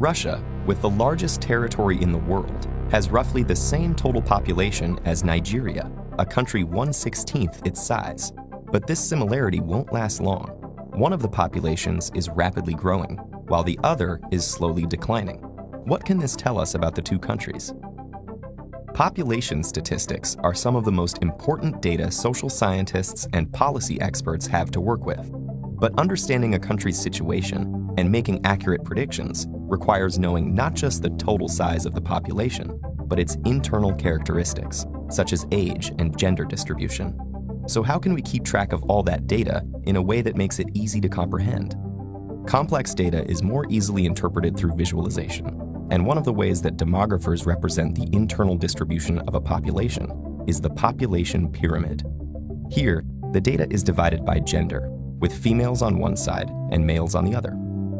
Russia, with the largest territory in the world, has roughly the same total population as Nigeria, a country 1/16 its size. But this similarity won't last long. One of the populations is rapidly growing, while the other is slowly declining. What can this tell us about the two countries? Population statistics are some of the most important data social scientists and policy experts have to work with. But understanding a country's situation and making accurate predictions requires knowing not just the total size of the population, but its internal characteristics, such as age and gender distribution. So how can we keep track of all that data in a way that makes it easy to comprehend? Complex data is more easily interpreted through visualization, and one of the ways that demographers represent the internal distribution of a population is the population pyramid. Here, the data is divided by gender, with females on one side and males on the other.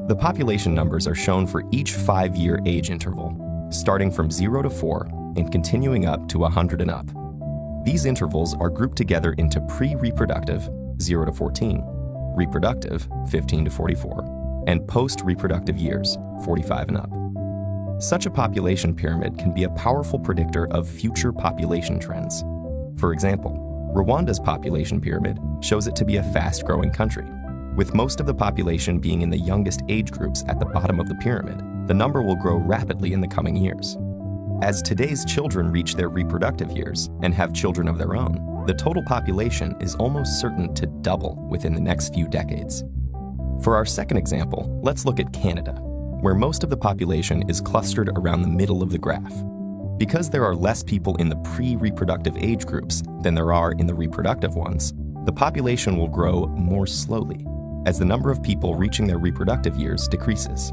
The population numbers are shown for each 5-year age interval, starting from 0 to 4 and continuing up to 100 and up. These intervals are grouped together into pre-reproductive, 0 to 14, reproductive, 15 to 44, and post-reproductive years, 45 and up. Such a population pyramid can be a powerful predictor of future population trends. For example, Rwanda's population pyramid shows it to be a fast-growing country. With most of the population being in the youngest age groups at the bottom of the pyramid, the number will grow rapidly in the coming years. As today's children reach their reproductive years and have children of their own, the total population is almost certain to double within the next few decades. For our second example, let's look at Canada, where most of the population is clustered around the middle of the graph. Because there are less people in the pre-reproductive age groups than there are in the reproductive ones, the population will grow more slowly as the number of people reaching their reproductive years decreases.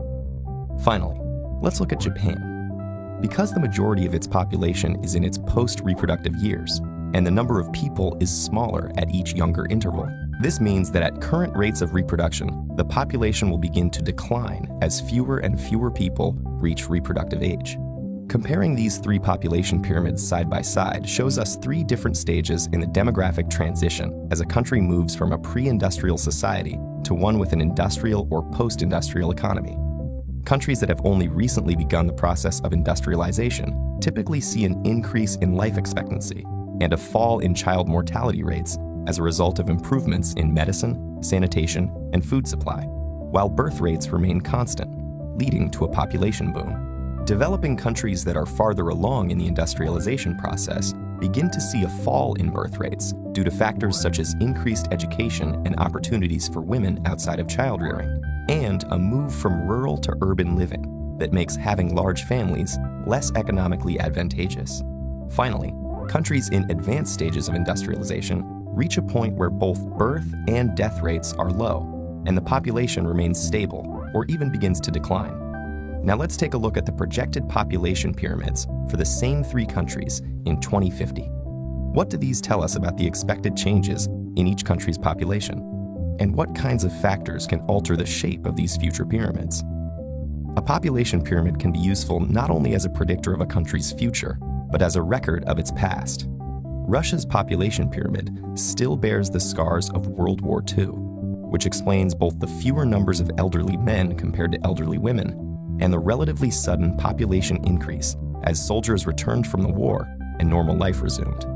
Finally, let's look at Japan. Because the majority of its population is in its post-reproductive years, and the number of people is smaller at each younger interval, this means that at current rates of reproduction, the population will begin to decline as fewer and fewer people reach reproductive age. Comparing these three population pyramids side by side shows us three different stages in the demographic transition as a country moves from a pre-industrial society to one with an industrial or post-industrial economy. Countries that have only recently begun the process of industrialization typically see an increase in life expectancy and a fall in child mortality rates as a result of improvements in medicine, sanitation, and food supply, while birth rates remain constant, leading to a population boom. Developing countries that are farther along in the industrialization process begin to see a fall in birth rates due to factors such as increased education and opportunities for women outside of childrearing, and a move from rural to urban living that makes having large families less economically advantageous. Finally, countries in advanced stages of industrialization reach a point where both birth and death rates are low, and the population remains stable or even begins to decline. Now let's take a look at the projected population pyramids for the same three countries in 2050. What do these tell us about the expected changes in each country's population? And what kinds of factors can alter the shape of these future pyramids? A population pyramid can be useful not only as a predictor of a country's future, but as a record of its past. Russia's population pyramid still bears the scars of World War II, which explains both the fewer numbers of elderly men compared to elderly women and the relatively sudden population increase as soldiers returned from the war and normal life resumed.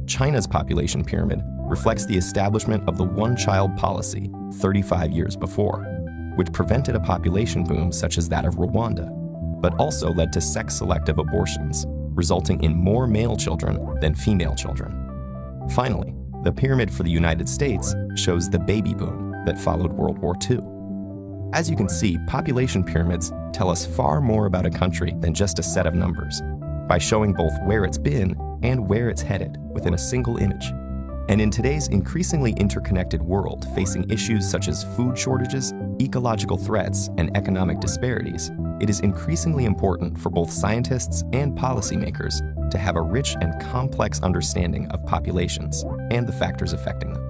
China's population pyramid reflects the establishment of the one-child policy 35 years before, which prevented a population boom such as that of Rwanda, but also led to sex-selective abortions, resulting in more male children than female children. Finally, the pyramid for the United States shows the baby boom that followed World War II. As you can see, population pyramids tell us far more about a country than just a set of numbers, by showing both where it's been and where it's headed within a single image. And in today's increasingly interconnected world facing issues such as food shortages, ecological threats, and economic disparities, it is increasingly important for both scientists and policymakers to have a rich and complex understanding of populations and the factors affecting them.